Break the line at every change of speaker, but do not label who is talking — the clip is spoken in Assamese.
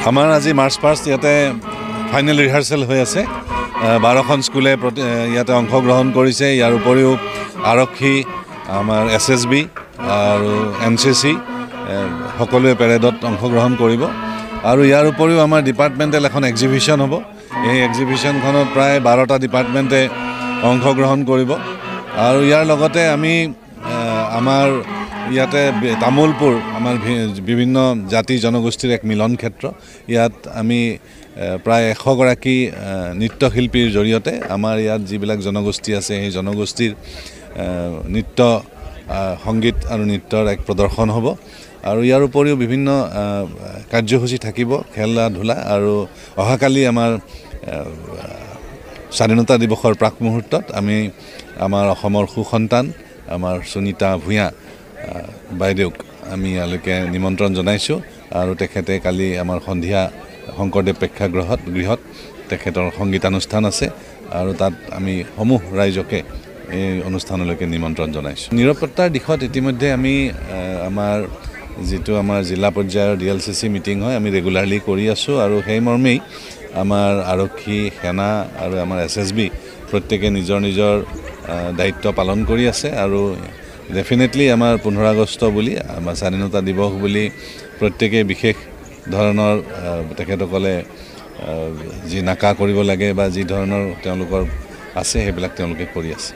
আমাৰ আজি মাৰ্চ পাষ্ট ইয়াতে ফাইনেল ৰিহাৰ্চেল হৈ আছে 12খন স্কুলে ইয়াতে অংশগ্ৰহণ কৰিছে ইয়াৰ উপৰিও আৰক্ষী আমাৰ SSB আৰু NCC সকলোৱে পেৰেডত অংশগ্ৰহণ কৰিব আৰু ইয়াৰ উপৰিও আমাৰ ডিপাৰ্টমেণ্টেল এখন এক্সিবিশন হ'ব এই এক্সিবিশনখনত প্ৰায় 12টা ডিপাৰ্টমেণ্টে অংশগ্ৰহণ কৰিব আৰু ইয়াৰ লগতে আমি আমাৰ ইয়াতে তামোলপুৰ আমাৰ বিভিন্ন জাতি জনগোষ্ঠীৰ এক মিলন ক্ষেত্ৰ ইয়াত আমি প্ৰায় 100 গৰাকী নৃত্যশিল্পীৰ জৰিয়তে আমাৰ ইয়াত যিবিলাক জনগোষ্ঠী আছে সেই জনগোষ্ঠীৰ নৃত্য সংগীত আৰু নৃত্যৰ এক প্ৰদৰ্শন হ'ব আৰু ইয়াৰ উপৰিও বিভিন্ন কাৰ্যসূচী থাকিব খেলা ধূলা আৰু অহাকালি আমাৰ স্বাধীনতা দিৱসৰ প্ৰাক মুহূৰ্তত আমি আমাৰ অসমৰ সুসন্তান আমাৰ সুনীতা ভূঞা বাইদেউক আমি ইয়ালৈকে নিমন্ত্ৰণ জনাইছোঁ আৰু তেখেতে কালি আমাৰ সন্ধিয়া শংকৰদেৱ প্ৰেক্ষাগৃহত তেখেতৰ সংগীতানুষ্ঠান আছে আৰু তাত আমি সমূহ ৰাইজকে এই অনুষ্ঠানলৈকে নিমন্ত্ৰণ জনাইছোঁ নিৰাপত্তাৰ দিশত ইতিমধ্যে আমি আমাৰ যিটো আমাৰ জিলা পৰ্যায়ৰ DLCC মিটিং হয় আমি ৰেগুলাৰলি কৰি আছোঁ আৰু সেই মৰ্মেই আমাৰ আৰক্ষী সেনা আৰু আমাৰ SSB প্ৰত্যেকে নিজৰ নিজৰ দায়িত্ব পালন কৰি আছে আৰু ডেফিনেটলি আমাৰ 15 আগষ্ট বুলি আমাৰ স্বাধীনতা দিৱস বুলি প্ৰত্যেকে বিশেষ ধৰণৰ তেখেতসকলে যি নাকা কৰিব লাগে বা যি ধৰণৰ তেওঁলোকৰ আছে সেইবিলাক তেওঁলোকে কৰি আছে